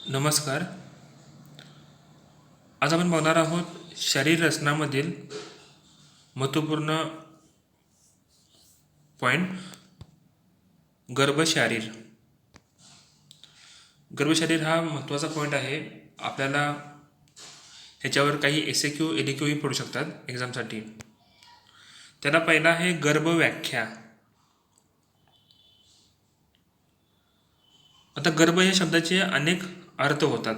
नमस्कार. आज आपण बघणार आहोत शरीर रचनामधील महत्त्वपूर्ण पॉईंट गर्भशारीर. गर्भशारीर हा महत्त्वाचा पॉईंट आहे. आपल्याला ह्याच्यावर काही एसएक्यू एलक्यूही पडू शकतात एक्झामसाठी. त्याला पहिला आहे गर्भव्याख्या. आता गर्भ या शब्दाचे अनेक अर्थ होतात.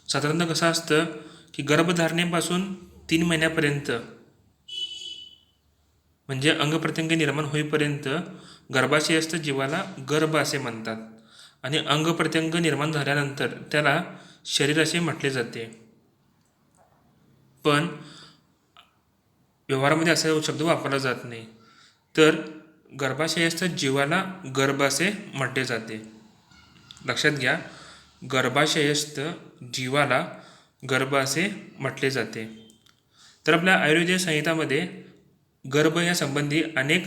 साधारणतः कसं असतं की गर्भधारणेपासून 3 महिन्यापर्यंत म्हणजे अंगप्रत्यंग निर्माण होईपर्यंत गर्भाशयस्थ जीवाला गर्भ असे म्हणतात आणि अंगप्रत्यंग निर्माण झाल्यानंतर त्याला शरीर असे म्हटले जाते. पण व्यवहारामध्ये असा शब्द वापरला जात नाही. तर गर्भाशयस्थ जीवाला गर्भ असे म्हटले जाते. लक्षात घ्या, गर्भाशयस्थ जीवाला गर्भ असे म्हटले जाते. तर आपल्या आयुर्वेद संहितामध्ये गर्भ या संबंधी अनेक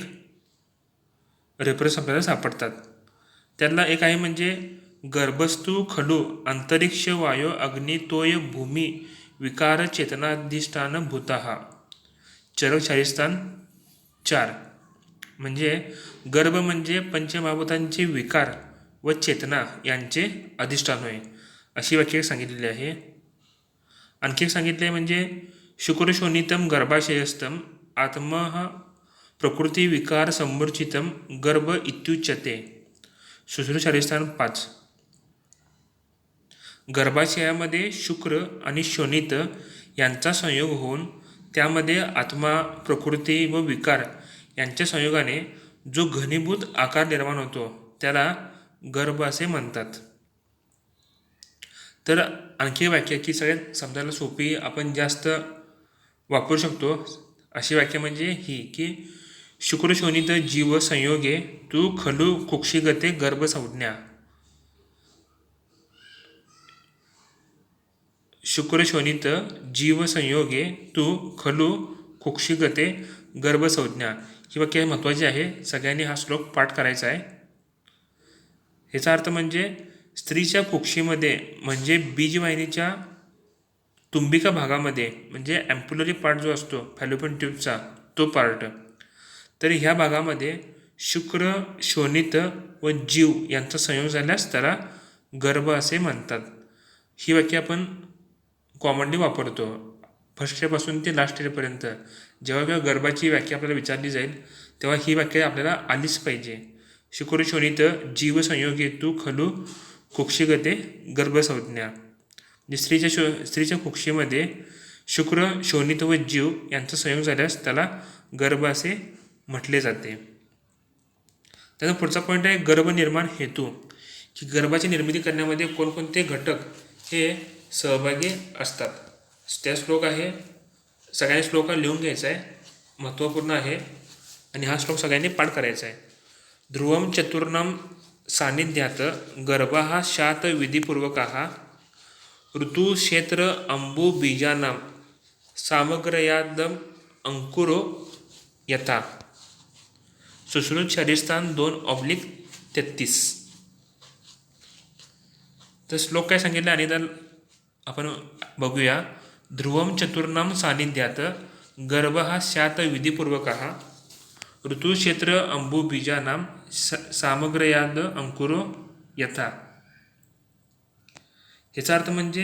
रेफरन्स आपल्याला सापडतात. त्यातला एक आहे म्हणजे गर्भस्थू खलु अंतरिक्ष वायो अग्नी तोय भूमी विकार चेतनाधिष्ठान भूतः चरक शारीस्थान 4. म्हणजे गर्भ म्हणजे पंचमहाभूतांचे विकार व चेतना यांचे अधिष्ठान होय, अशी व्याख्या सांगितलेली आहे. आणखी एक सांगितले म्हणजे शुक्रशोणितम गर्भाशयस्थम आत्मः प्रकृती विकार समूर्छितम गर्भ इत्युच्यते सुश्रुत शारीस्थान 5. गर्भाशयामध्ये शुक्र आणि शोणित यांचा संयोग होऊन त्यामध्ये आत्मा, प्रकृती व विकार यांच्या संयोगाने जो घनीभूत आकार निर्माण होतो त्याला गर्भ असे म्हणतात. तर आणखी व्याख्या की सगळ्यात समजायला सोपी, आपण जास्त वापरू शकतो अशी व्याख्या म्हणजे ही की शुक्रशोणित जीव संयोगे तू खलु कुक्षिगते गर्भ संज्ञा. शुक्रशोणित जीव संयोगे तू खलु कुक्षिगते गर्भ संज्ञा ही वाक्य महत्त्वाची आहे. सगळ्यांनी हा श्लोक पाठ करायचा आहे. ह्याचा अर्थ म्हणजे स्त्रीच्या कुक्षीमध्ये म्हणजे बीजवाहिनीच्या तुंबिका भागामध्ये म्हणजे ॲम्प्युलरी पार्ट जो असतो फॅलोपियन ट्यूबचा तो पार्ट, तर ह्या भागामध्ये शुक्र, शोणित व जीव यांचा संयोग झाल्यास त्याला गर्भ असे म्हणतात. ही व्याख्या आपण कॉमनली वापरतो फर्स्ट इयरपासून ते लास्ट इयरपर्यंत. जेव्हा जेव्हा गर्भाची व्याख्या आपल्याला विचारली जाईल तेव्हा ही व्याख्या आपल्याला आलीच पाहिजे. शुक्र शोणित जीव संयोगे तू खलु कुक्षिगते गर्भसंज्ञा. म्हणजे स्त्रीच्या कुक्षीमध्ये शुक्र, शोणित व जीव यांचा संयोग झाल्यास त्याला गर्भ असे म्हटले जाते. त्याचा पुढचा पॉईंट आहे गर्भनिर्माण हेतू, की गर्भाची निर्मिती करण्यामध्ये कोणकोणते घटक हे सहभागी असतात. त्या श्लोक आहे, सगळ्यांनी श्लोक लिहून घ्यायचा आहे, महत्त्वपूर्ण आहे आणि हा श्लोक सगळ्यांनी पाठ करायचा आहे. ध्रुवम चतुर्णाम सान्निध्यात गर्भः शात विधिपूर्वकः ऋतुक्षेत्र अंबु बीजानां सामग्रयादम अंकुरो यथा सुश्रुत शारीस्थान 2/33. तर श्लोक काय सांगितलं आणि तर आपण बघूया. ध्रुवम चतुर्णाम सान्निध्यात गर्भः स्यात् विधिपूर्वकः ऋतुक्षेत्र अंबु बीजानां सामग्रयाद अंकुरो यथा. ह्याचा अर्थ म्हणजे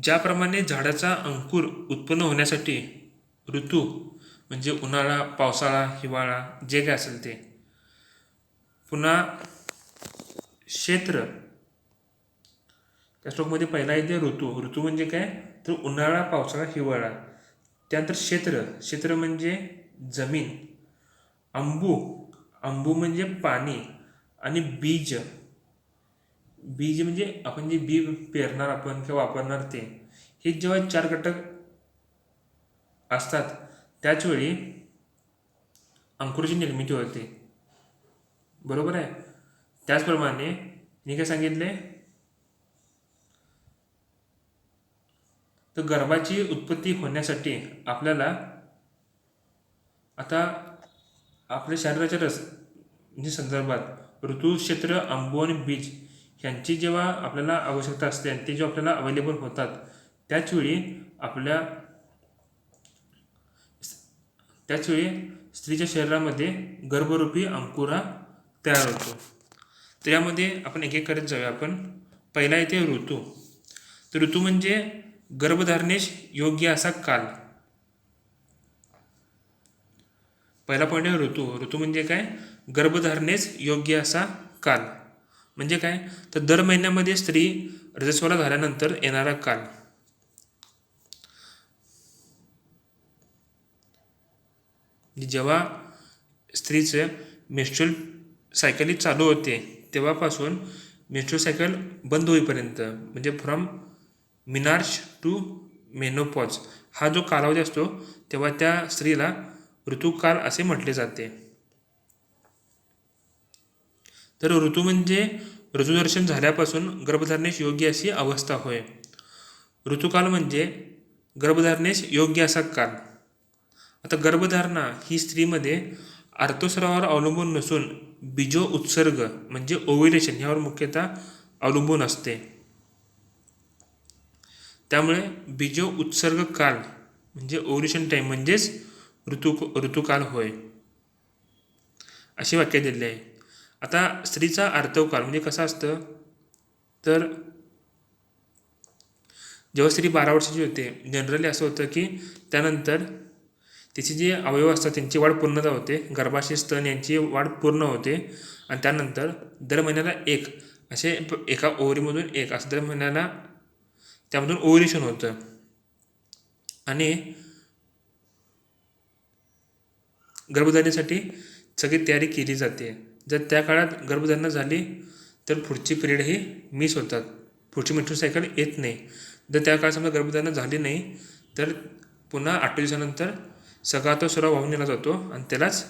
ज्याप्रमाणे झाडाचा अंकुर उत्पन्न होण्यासाठी ऋतू म्हणजे उन्हाळा, पावसाळा, हिवाळा जे काय असेल ते, पुन्हा क्षेत्र, त्या श्लोकमध्ये पहिला येते ऋतू. ऋतू म्हणजे काय तर उन्हाळा, पावसाळा, हिवाळा. त्यानंतर क्षेत्र म्हणजे जमीन. अंबू म्हणजे पाणी आणि बीज म्हणजे आपण जे बी पेरणार आपण किंवा वापरणार ते, हे जेव्हा 4 घटक असतात त्याचवेळी अंकुराची निर्मिती होते. बरोबर आहे. त्याचप्रमाणे मी काय सांगितले तर गर्भाची उत्पत्ती होण्यासाठी आपल्याला आता आपल्या शरीराच्या म्हणजे संदर्भात ऋतुक्षेत्र, अंबू आणि बीज यांची जेव्हा आपल्याला आवश्यकता असते आणि ते जेव्हा आपल्याला अवेलेबल होतात त्याचवेळी आपल्या त्याचवेळी स्त्रीच्या शरीरामध्ये गर्भरूपी अंकुरा तयार होतो. तर यामध्ये आपण एक एक करत जाऊया. आपण पहिला येते ऋतू. तर ऋतू म्हणजे गर्भधारणेस योग्य असा काल. पहिला पॉईंट आहे ऋतू. ऋतू म्हणजे काय? गर्भधारणेस योग्य असा काल. म्हणजे काय? तर दर महिन्यामध्ये स्त्री रजस्वला झाल्यानंतर येणारा काल. जेव्हा स्त्रीचं मेन्स्ट्रुअल सायकल चालू होते तेव्हापासून मेन्स्ट्रुअल सायकल बंद होईपर्यंत म्हणजे फ्रॉम मिनार्च टू मेनोपॉज हा जो कालावधी असतो तेव्हा त्या स्त्रीला ऋतुकाल असे म्हटले जाते. तर ऋतू म्हणजे ऋतुदर्शन झाल्यापासून गर्भधारणेस योग्य अशी अवस्था होय. ऋतुकाल म्हणजे गर्भधारणेस योग्य असा काल. आता गर्भधारणा ही स्त्रीमध्ये आर्तस्रावावर अवलंबून नसून बीजो उत्सर्ग म्हणजे ओव्युलेशन ह्यावर मुख्यतः अवलंबून असते. त्यामुळे बीजो उत्सर्ग काल म्हणजे ओव्युलेशन टाईम म्हणजेच ऋतुकाल होय अशी वाक्य दिले आहे. आता स्त्रीचा आर्तवकाल म्हणजे कसं असतं तर जेव्हा स्त्री 12 वर्षाची होते जनरली असं होतं की त्यानंतर तिची जी अवयव असतात त्यांची वाढ पूर्णता होते. गर्भाशय स्तन यांची वाढ पूर्ण होते आणि त्यानंतर दर महिन्याला एक असे एका ओव्हरीमधून एक असं दर महिन्याला त्यामधून ओव्युलेशन होतं आणि गर्भधारणेसाठी सगळी तयारी केली जाते. जर त्या काळात गर्भधारणा झाली तर पुढची पिरियड ही मिस होतात. पुढची मेन्स्ट्रुअल सायकल येत नाही. जर त्या काळात समजा गर्भधारणा झाली नाही तर पुन्हा 8 दिवसानंतर सगळा तो स्राव वाहून नेला जातो आणि त्यालाच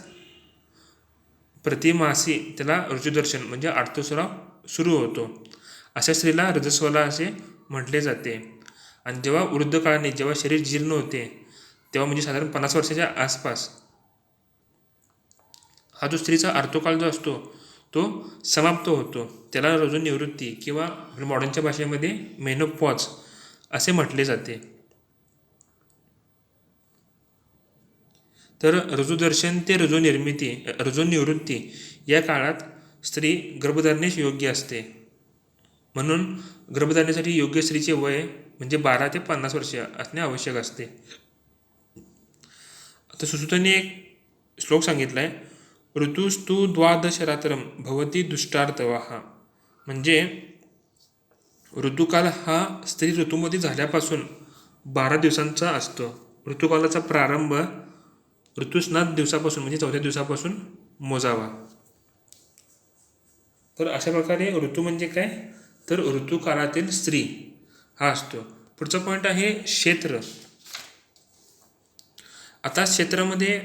प्रतिमासी त्याला ऋतुदर्शन म्हणजे आर्तस्राव सुरू होतो. अशा स्त्रीला रजस्वला असे म्हटले जाते. आणि जेव्हा वृद्ध काळाने जेव्हा शरीर जीर्ण होते तेव्हा म्हणजे साधारण 50 वर्षाच्या आसपास हा जो स्त्रीचा आर्तकाल जो असतो तो समाप्त होतो. त्याला रजोनिवृत्ती किंवा मॉडर्नच्या भाषेमध्ये मेनोपॉज असे म्हटले जाते. तर ऋतुदर्शन ते रजोनिवृत्ती या काळात स्त्री गर्भधारणेस योग्य असते. म्हणून गर्भधारणेसाठी योग्य स्त्रीचे वय म्हणजे 12 ते 50 वर्ष असणे आवश्यक असते. आता सुश्रुतांनी एक श्लोक सांगितला आहे, ऋतुस्तु द्वादशरात्रम भवती दुष्टार्तवाहा. म्हणजे ऋतुकाल हा स्त्री ऋतूमध्ये झाल्यापासून 12 दिवसांचा असतो. ऋतुकालाचा प्रारंभ ऋतुस्नात दिवसापासून म्हणजे 4थ्या दिवसापासून मोजावा. तर अशा प्रकारे ऋतू म्हणजे काय तर ऋतुकालातील स्त्री हा असतो. पुढचा पॉईंट आहे क्षेत्र. आता क्षेत्रामध्ये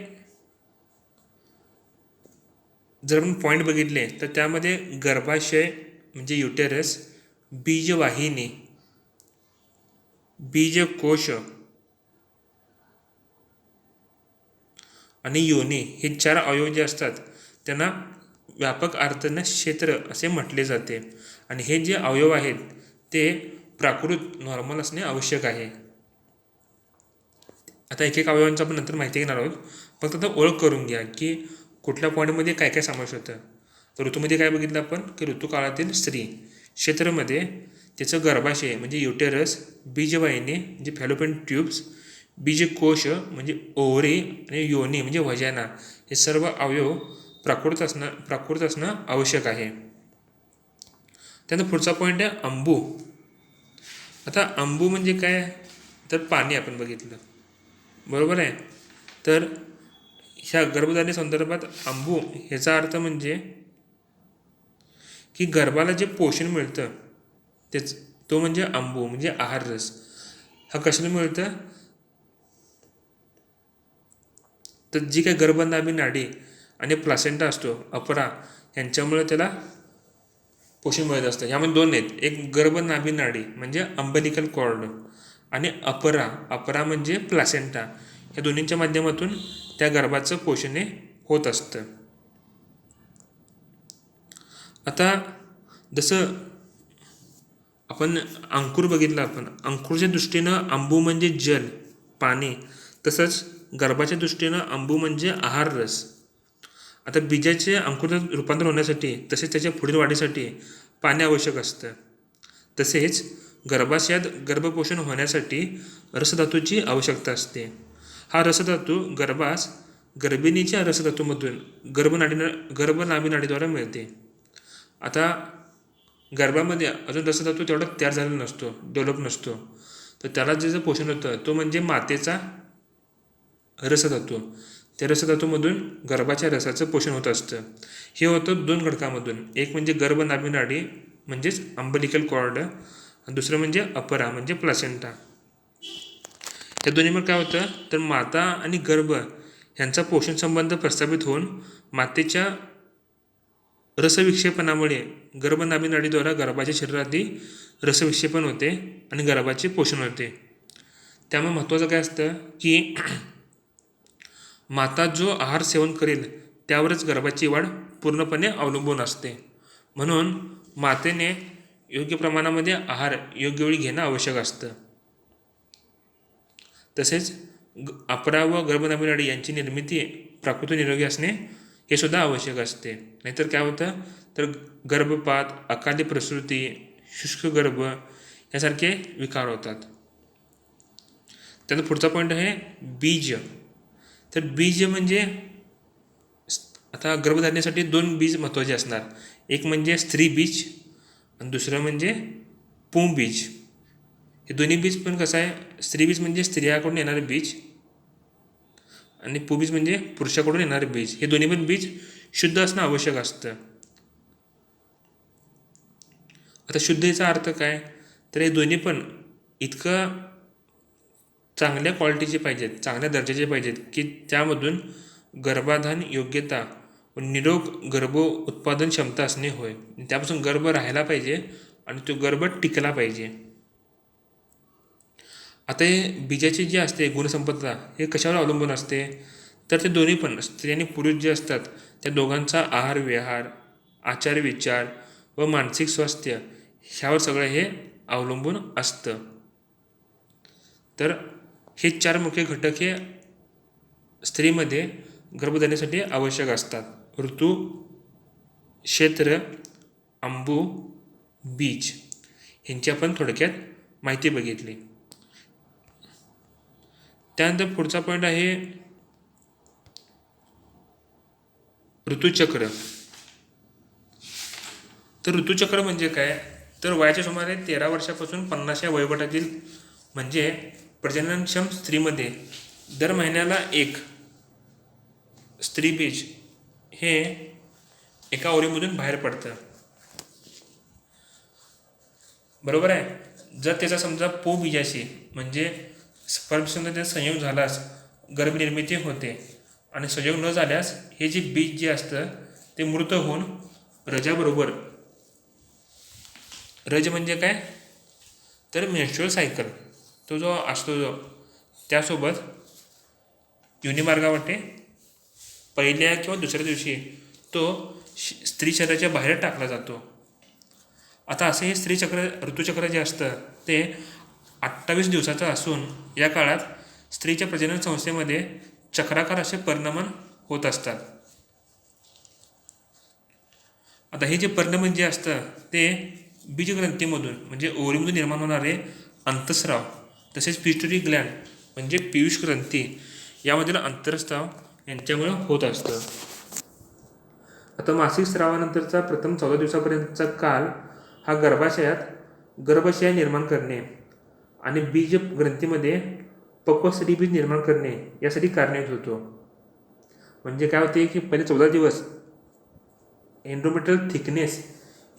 जर आपण पॉईंट बघितले तर त्यामध्ये गर्भाशय म्हणजे युटेरस, बीजवाहिनी, बीजकोश आणि योनी हे 4 अवयव जे असतात त्यांना व्यापक अर्थाने क्षेत्र असे म्हटले जाते. आणि हे जे अवयव आहेत ते प्राकृत नॉर्मल असणे आवश्यक आहे. आता एक एक अवयवांचं आपण नंतर माहिती घेणार आहोत. फक्त आता ओळख करून घ्या की कुठल्या पॉईंटमध्ये काय काय समावेश होतं. तर ऋतूमध्ये काय बघितलं आपण की ऋतुकाळातील स्त्री, क्षेत्रामध्ये त्याचं गर्भाशय म्हणजे युटेरस, बीजवाहिनी म्हणजे फॅलोपियन ट्यूब्स, बीजकोश म्हणजे ओव्हरी आणि योनी म्हणजे व्हजाना हे सर्व अवयव प्राकृत असणं आवश्यक आहे. त्यानंतर पुढचा पॉईंट आहे अंबू. आता अंबू म्हणजे काय तर पाणी आपण बघितलं बरोबर आहे. तर ह्या गर्भधारणे संदर्भात अंबू ह्याचा अर्थ म्हणजे की गर्भाला जे पोषण मिळतं तो म्हणजे अंबू म्हणजे आहार रस. हा कशाला मिळतं तर जी काही गर्भनाभी नाडी आणि प्लासेंटा असतो अपरा यांच्यामुळे त्याला पोषण मिळत असतं. ह्यामध्ये 2 आहेत, एक गर्भनाभी नाडी म्हणजे अंबलिकल कॉर्ड आणि अपरा म्हणजे प्लासेंटा. या दोन्हींच्या माध्यमातून त्या गर्भाचं पोषण होत असतं. आता जसं आपण अंकुर बघितला, आपण अंकुरच्या दृष्टीनं अंबू म्हणजे जल पाणी, तसंच गर्भाच्या दृष्टीनं अंबू म्हणजे आहार रस. आता बीजाचे अंकुरात रूपांतर होण्यासाठी तसेच त्याच्या पुढील वाढीसाठी पाणी आवश्यक असतं. तसेच गर्भाशयात गर्भपोषण होण्यासाठी रसधातूची आवश्यकता असते. हा रसधातू गर्भास गर्भिणीच्या रसधातूमधून गर्भनाभिनाडीद्वारे मिळते. आता गर्भामध्ये अजून रसधातू तेवढा तयार झालेला नसतो, डेव्हलप नसतो, तर त्याला जे पोषण होतं तो म्हणजे मातेचा रसधातू. त्या रसधातूमधून गर्भाच्या रसाचं पोषण होत असतं. हे होतं 2 घटकामधून, एक म्हणजे गर्भनाभिनाडी म्हणजेच अंबलिकल कॉर्ड, आणि दुसरं म्हणजे अपरा म्हणजे प्लासेंटा. त्या दोन्हीमध्ये काय होतं तर माता आणि गर्भ यांचा पोषण संबंध प्रस्थापित होऊन मातेच्या रसविक्षेपणामुळे गर्भनाभिनाडीद्वारा गर्भाच्या शरीरातही रसविक्षेपन होते आणि गर्भाचे पोषण होते. त्यामुळे महत्त्वाचं काय असतं की माता जो आहार सेवन करेल त्यावरच गर्भाची वाढ पूर्णपणे अवलंबून असते. म्हणून मातेने योग्य प्रमाणामध्ये आहार योग्य वेळी घेणं आवश्यक असतं. तसेच अपरा व गर्भनाभिनाडी यांची निर्मिती प्राकृतिक निरोगी असणे हे सुद्धा आवश्यक असते. नाहीतर काय होतं तर गर्भपात, अकाली प्रसूती, शुष्क गर्भ यासारखे विकार होतात. त्यानंतर पुढचा पॉईंट आहे बीज. तर बीज म्हणजे आता गर्भधारणेसाठी 2 बीज महत्त्वाचे असणार. एक म्हणजे स्त्री बीज आणि दुसरं म्हणजे पुंबीज. हे दोन्ही बीज पण कसं आहे, स्त्री बीज म्हणजे स्त्रियाकडून येणारे बीज आणि पुंबीज म्हणजे पुरुषाकडून येणारे बीज. हे दोन्ही पण बीज शुद्ध असणं आवश्यक असतं. आता शुद्ध याचा अर्थ काय तर हे दोन्ही पण इतकं चांगल्या क्वालिटीचे पाहिजेत, चांगल्या दर्जाचे पाहिजेत की त्यामधून गर्भाधान योग्यता व निरोग गर्भ उत्पादन क्षमता असणे होय. त्यापासून गर्भ राहायला पाहिजे आणि तो गर्भ टिकला पाहिजे. आता हे बीजाची जी असते गुणसंपदा हे कशावर अवलंबून असते तर ते दोन्ही पण स्त्री आणि पुरुष जे असतात त्या दोघांचा आहार विहार, आचार विचार व मानसिक स्वास्थ्य ह्यावर सगळं हे अवलंबून असतं. तर हे 4 मुख्य घटक हे स्त्रीमध्ये गर्भधारणेसाठी आवश्यक असतात. ऋतू, क्षेत्र, अंबू, बीज ह्यांची आपण थोडक्यात माहिती बघितली. त्यानंतर पुढचा पॉईंट आहे ऋतुचक्र. तर ऋतुचक्र म्हणजे काय तर वयाच्या सुमारे 13 वर्षापासून 50 या वयोगटातील म्हणजे प्रजननक्षम स्त्रीमध्ये दर महिन्याला एक स्त्री बीज हे एका ओव्हरीमधून बाहेर पडतं. बरोबर आहे. जर त्याचा समजा बीजाशी म्हणजे स्पर्मसंततीचा संयोग झाल्यास गर्भनिर्मिती होते आणि संयोग न झाल्यास हे जे बीज जे असतं ते मृत होऊन रजाबरोबर, रज म्हणजे काय तर मेन्स्ट्रुअल सायकल तो जो असतो जो त्यासोबत योनिमार्गावाटे पहिल्या किंवा दुसऱ्या दिवशी तो स्त्री शरीराच्या बाहेर टाकला जातो. आता असे हे ऋतुचक्र जे असतं ते 28 दिवसाचं असून या काळात स्त्रीच्या प्रजनन संस्थेमध्ये चक्राकार असे परिणाम होत असतात. आता हे जे परिणाम जे असतं ते बीजग्रंथीमधून म्हणजे ओव्हरीमधून निर्माण होणारे अंतस्राव तसेच पिट्युटरी ग्लँड म्हणजे पीयूष ग्रंथी यामधील अंतरस्राव यांच्यामुळे होत असतं. आता मासिक स्रावानंतरचा प्रथम 14 दिवसापर्यंतचा काल हा गर्भाशय निर्माण करणे आणि बीज ग्रंथीमध्ये पक्व स्त्रीबीज निर्माण करणे यासाठी कारणीभूत होतो. म्हणजे काय होते की पहिले 14 दिवस एंडोमेट्रियल थिकनेस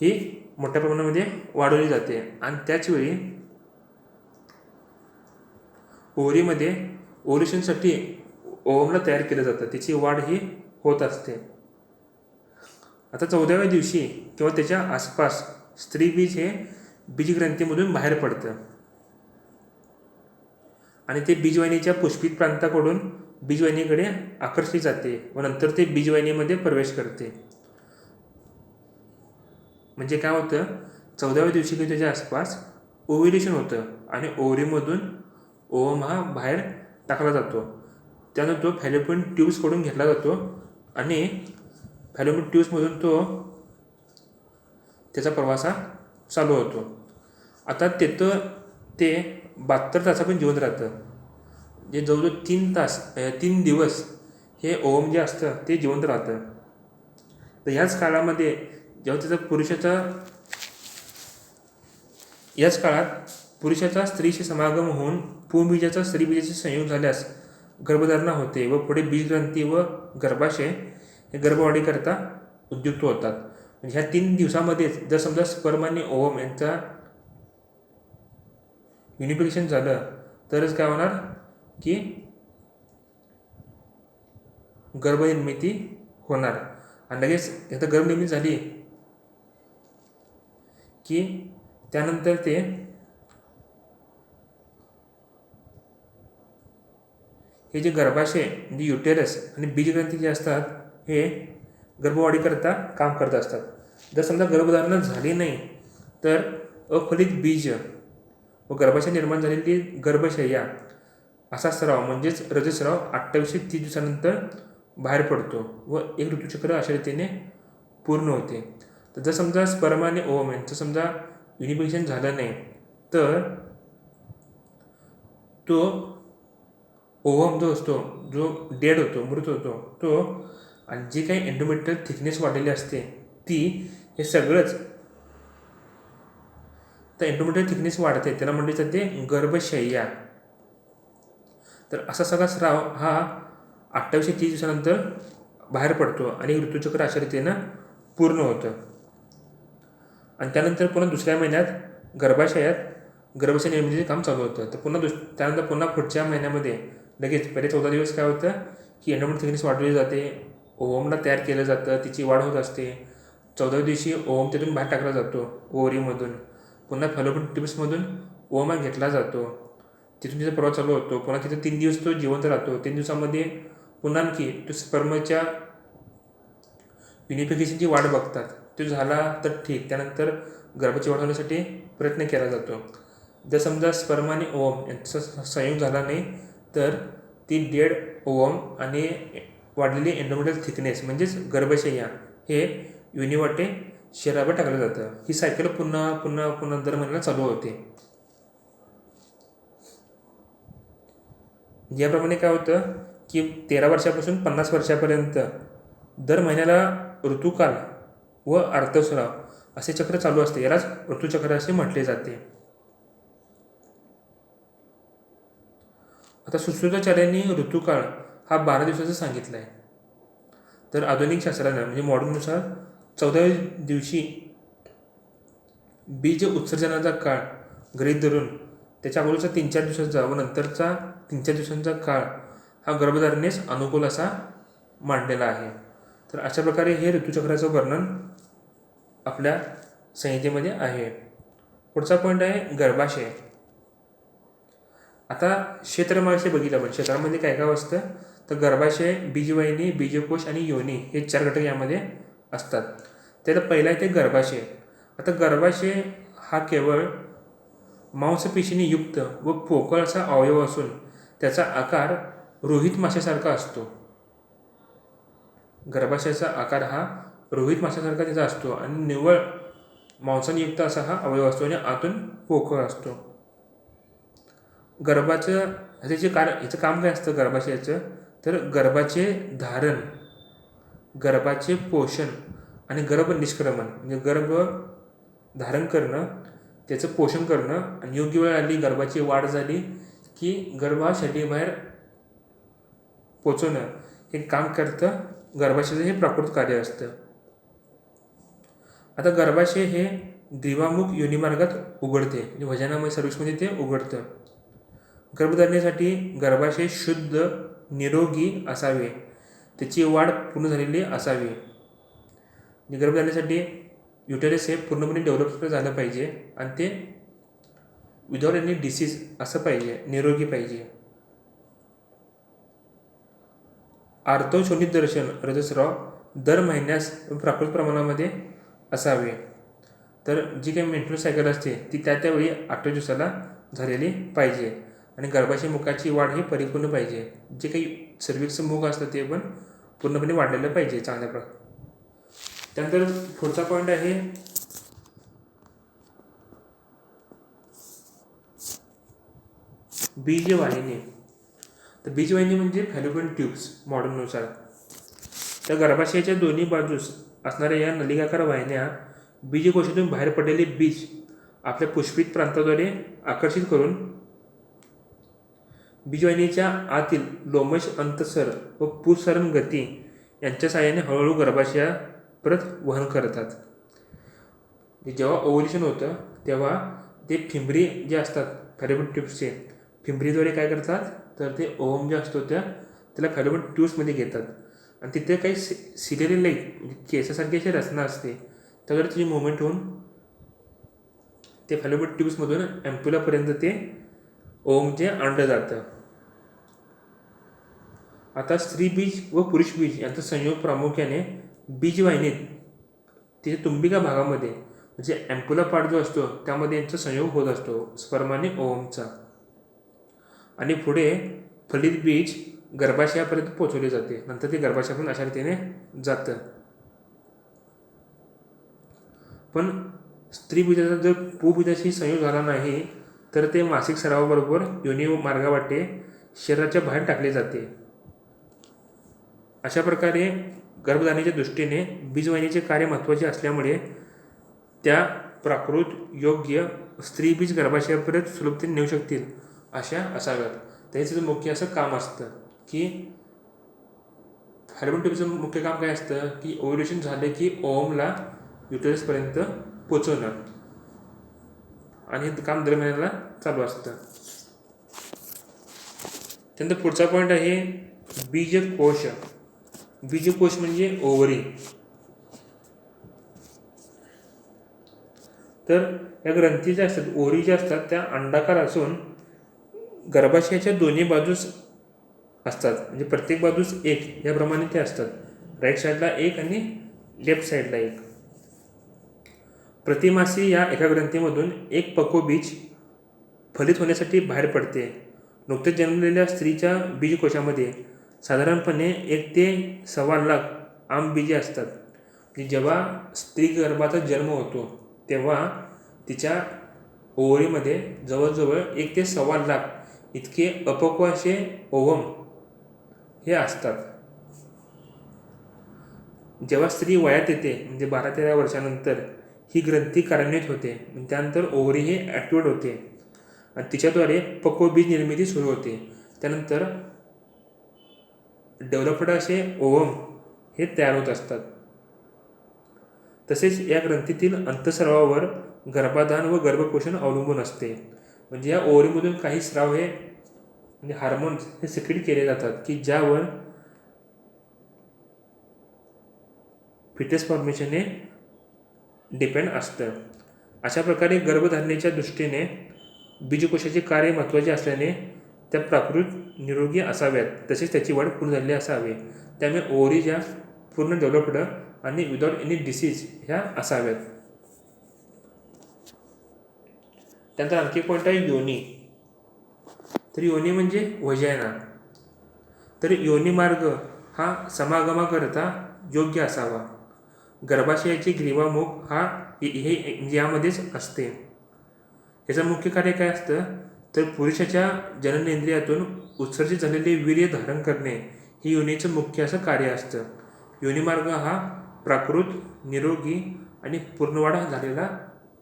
ही मोठ्या प्रमाणामध्ये वाढवली जाते आणि त्याचवेळी ओव्हरीमध्ये ओव्ह्युलेशनसाठी ओव्हमला तयार केलं जातं, त्याची वाढ ही होत असते. आता 14व्या दिवशी किंवा त्याच्या आसपास स्त्री बीज हे बीजग्रंथीमधून बाहेर पडतं आणि ते बीजवाहिनीच्या पुष्पित प्रांताकडून बीजवाहिनीकडे आकर्षित जाते व नंतर ते बीजवाहिनीमध्ये प्रवेश करते. म्हणजे काय होतं, 14व्या दिवशी त्याच्या आसपास ओव्ह्युलेशन होतं आणि ओव्हरीमधून ओवम हा बाहेर टाकला जातो. त्यानंतर तो फॅलोपियन ट्यूब्सकडून घेतला जातो आणि फॅलोपियन ट्यूब्समधून तो त्याचा प्रवास हा चालू होतो. आता तिथं ते 72 तासापर्यंत जिवंत राहतं. जे जवळजवळ 3 दिवस हे ओवम जे असतं ते जिवंत राहतं. तर ह्याच काळामध्ये जेव्हा याच काळात पुरुषाचा स्त्रीशी समागम होऊन पुंबीजाचा स्त्रीबीजाचे संयोग झाल्यास गर्भधारणा होते व पुढे बीजग्रंथी व गर्भाशय हे गर्भवाढीकरता उद्युक्त होतात. म्हणजे ह्या 3 दिवसामध्येच जर समजा स्पर्म आणि ओवम यांचा युनिफिकेशन झालं तरच काय होणार की गर्भनिर्मिती होणार. आणि लगेच आता गर्भनिर्मिती झाली की त्यानंतर ते हे जे गर्भाशय म्हणजे युटेरस आणि बीजग्रंथी जे असतात हे गर्भवाढीकरता काम करत असतात. जर समजा गर्भधारणा झाली नाही तर अफलित बीज व गर्भाशय निर्माण झालेली गर्भशय्या असा स्राव म्हणजेच रजस्राव 28 ते 30 दिवसानंतर बाहेर पडतो व एक ऋतुचक्र अशा रीतीने पूर्ण होते. तर जर समजा स्पर्म आणि ओवम यांचं समजा युनिफिकेशन झालं नाही तर तो ओवम जो असतो जो डेड होतो मृत होतो तो आणि जी काही एंडोमेट्रियल थिकनेस वाढलेली असते ती हे सगळंच तर एंडोमेट्रियल थिकनेस वाढते त्याला म्हटले जाते गर्भशय्या. तर असा सगळा स्राव हा 28 ते 30 दिवसानंतर बाहेर पडतो आणि ऋतुचक्र अशा रीतीनं पूर्ण होतं. आणि त्यानंतर पुन्हा दुसऱ्या महिन्यात गर्भाशय निर्मितीचे काम चालू होतं. तर त्यानंतर पुन्हा पुढच्या महिन्यामध्ये लगेच पहिले 14 दिवस काय होतं की एंडोमेट्रियल थिकनेस वाढवली जाते, ओवमला तयार केलं जातं, तिची वाढ होत असते. 14व्या दिवशी ओवम तिथून बाहेर टाकला जातो ओव्हरीमधून. पुन्हा फॅलोपियन ट्यूब्समधून ओवम घेतला जातो, तिथून तिचा प्रवास चालू होतो. पुन्हा तिथे 3 दिवस तो जिवंत राहतो. 3 दिवसामध्ये पुन्हा आणखी तो स्पर्मच्या युनिफिकेशनची वाट बघतात. तो झाला तर ठीक, त्यानंतर गर्भाची वाढ होण्यासाठी प्रयत्न केला जातो. जर समजा स्पर्म आणि ओवम यांचा संयोग झाला नाही तर ती डेड ओवम आणि वाढलेली एंडोमेट्रियल थिकनेस म्हणजेच गर्भशय्या हे युनिवाटे शरीरावर टाकलं जातं. ही सायकल पुन्हा पुन्हा पुन्हा दर महिन्याला चालू होते. याप्रमाणे काय होतं की 13 वर्षापासून 50 वर्षापर्यंत दर महिन्याला ऋतुकाल व आर्तस्राव असे चक्र चालू असते. यालाच ऋतुचक्र असे म्हटले जाते. आता सुश्रुताचार्यांनी ऋतुकाळ हा 12 दिवसाचा सांगितला आहे. तर आधुनिक शास्त्रानं म्हणजे मॉडर्ननुसार 14व्या दिवशी बीज उत्सर्जनाचा काळ गृहीत धरून त्याच्या अगोदरचा 3-4 दिवसांचा व नंतरचा 3-4 दिवसांचा काळ हा गर्भधारणेस अनुकूल असा मांडलेला आहे. तर अशा प्रकारे हे ऋतुचक्राचं वर्णन आपल्या संहितेमध्ये आहे. पुढचा पॉईंट आहे गर्भाशय. आता क्षेत्रमाविषयी बघितलं आपण क्षेत्रामध्ये काय काय असतं तर गर्भाशय, बीजवाहिनी, बीजकोश आणि योनी हे 4 घटक यामध्ये असतात. त्याला पहिला आहे ते गर्भाशय. आता गर्भाशय हा केवळ मांसपेशीने युक्त व पोकळ असा अवयव असून त्याचा आकार रोहित माशासारखा असतो. गर्भाशयाचा आकार हा रोहित माशासारखा त्याचा असतो आणि निव्वळ मांसाने युक्त असा हा अवयव असतो आणि आतून पोकळ असतो. याचं काम काय असतं गर्भाशयाचं तर गर्भाचे धारण, गर्भाचे पोषण आणि गर्भ निष्क्रमण म्हणजे गर्भ धारण करणं, त्याचं पोषण करणं आणि योग्य वेळ आली गर्भाची वाढ झाली की गर्भ हा शरीराबाहेर पोचवणं हे काम करतं गर्भाशयाचं हे प्राकृत कार्य असतं. आता गर्भाशय हे ग्रीवामुख योनिमार्गात उघडते म्हणजे वजनामध्ये सर्विसमध्ये ते उघडतं. गर्भधारणेसाठी गर्भाशय शुद्ध निरोगी असावे, त्याची वाढ पूर्ण झालेली असावी. गर्भधारणेसाठी युटेरस हे पूर्णपणे डेव्हलप झालं पाहिजे आणि ते विदाउट एनी डिसीज असं पाहिजे, निरोगी पाहिजे. आर्तशोणित दर्शन रजस्राव दर महिन्यास प्राकृत प्रमाणामध्ये असावे. तर जी काही मेंस्ट्रुअल सायकल असते ती त्यावेळी 28 दिवसाला झालेली पाहिजे आणि गर्भाशय मुखाची वाढ ही परिपूर्ण पाहिजे. जे काही सर्व्हिक्सचं मुख असतं ते पण पूर्णपणे वाढलेलं पाहिजे चांगल्या प्रकारे. त्यानंतर पुढचा पॉईंट आहे बीजवाहिनी. तर बीजवाहिनी म्हणजे फॅलोपियन ट्यूब्स मॉडर्ननुसार. तर गर्भाशयाच्या दोन्ही बाजूस असणाऱ्या या नलिकाकार वाहिन्या बीजकोशातून बाहेर पडलेले बीज आपल्या पुष्पित प्रांताद्वारे आकर्षित करून बीजवाहिनीच्या आतील लोमश अंतस्तर व पुंसरण गती यांच्या साहाय्याने हळूहळू गर्भाशया परत वहन करतात. जेव्हा ओव्ह्युलेशन होतं तेव्हा ते फिंबरी जे असतात फॅलोपियन ट्यूब्सचे, फिंबरीद्वारे काय करतात तर ते ओव्हम जे असतो त्याला फॅलोपियन ट्यूब्समध्ये घेतात आणि तिथे काही सिलेरी लाईक केसासारखी अशी रचना असते, त्यावर त्याची मुवमेंट होऊन ते फॅलोपियन ट्यूब्समधून ॲम्प्युलापर्यंत ते ओव्हम जे आणलं जातं. आता स्त्री बीज व पुरुष बीज यांचा संयोग प्रामुख्याने बीजवाहिनीत तिथे तुंबिका भागामध्ये म्हणजे ॲम्प्युला पार्ट जो असतो त्यामध्ये यांचा संयोग होत असतो स्पर्म आणि ओव्हमचा, आणि पुढे फलित बीज गर्भाशयापर्यंत पोहोचवले जाते. नंतर ते गर्भाशयापर्यंत अशा रीतीने जातं. पण स्त्री बीजाचा जर पुबीजाशी संयोग झाला नाही तर ते मासिक सरावाबरोबर योनी मार्गावाटे शरीराच्या बाहेर टाकले जाते. अशा प्रकारे गर्भधारणेच्या दृष्टीने बीजवाहिनीचे कार्य महत्त्वाचे असल्यामुळे त्या प्राकृत योग्य स्त्री बीज गर्भाशयापर्यंत सुलभतेने नेऊ शकतील अशा असाव्यात. त्याचं मुख्य असं काम असतं की फॅलोपियन ट्यूबचं मुख्य काम काय असतं की ओव्ह्युलेशन झालं की ओव्हमला युटेरसपर्यंत पोचवणं, आणि हे काम दर महिन्याला चालू असतं. त्यानंतर पुढचा पॉईंट आहे बीजकोश. बीजकोश म्हणजे ओव्हरी. तर या ग्रंथी ज्या असतात ओव्हरी ज्या असतात त्या अंडाकार असून गर्भाशयाच्या दोन्ही बाजूस असतात, म्हणजे प्रत्येक बाजूस एक याप्रमाणे ते असतात. राईट साईडला एक आणि लेफ्ट साईडला एक. प्रतिमासी या एका ग्रंथीमधून एक पक्वबीज फलित होण्यासाठी बाहेर पडते. नुकतेच जन्मलेल्या स्त्रीच्या बीजकोशामध्ये साधारणपणे 1 ते 1.25 लाख आंबीजे असतात. जेव्हा स्त्री गर्भाचा जन्म होतो तेव्हा तिच्या ओव्हरीमध्ये जवळजवळ 1 ते 1.25 लाख इतके अपक्व असे ओव्हम हे असतात. जेव्हा स्त्री वयात येते म्हणजे 12-13 वर्षानंतर ही ग्रंथी कार्यान्वित होते. त्यानंतर ओव्हरी हे ॲक्टिवेट होते आणि तिच्याद्वारे पक्व बीज निर्मिती सुरू होते. त्यानंतर डेव्हलप्ड असे ओव्हम हे तयार होत असतात. तसेच या ग्रंथीतील अंतस्रावावर गर्भाधान व गर्भपोषण अवलंबून असते. म्हणजे या ओव्हरीमधून काही स्राव हे म्हणजे हार्मोन्स हे सिक्रेट केले जातात की ज्यावर फिटस फॉर्मेशन हे डिपेंड असतं. अशा प्रकारे गर्भधारणेच्या दृष्टीने बीजकोशाचे कार्य महत्त्वाचे असल्याने त्या प्राकृत निरोगी असाव्यात, तसेच त्याची वाढ पूर्ण झालेली असावी. त्यामुळे ओव्हरी ज्या पूर्ण डेव्हलप्ड आणि विदाउट एनी डिसीज ह्या असाव्यात. त्यानंतर आणखी पॉईंट आहे योनी. तर योनी म्हणजे वजायना. तर योनी मार्ग हा समागमाकरता योग्य असावा. गर्भाशयाची ग्रीवामुख हा हे यामध्येच असते. याचं मुख्य कार्य काय असतं तर पुरुषाच्या जननेंद्रियातून उत्सर्जित झालेले वीर्य धारण करणे हे योनीचं मुख्य असं कार्य असतं. योनिमार्ग हा प्राकृत निरोगी आणि पूर्णवाढ झालेला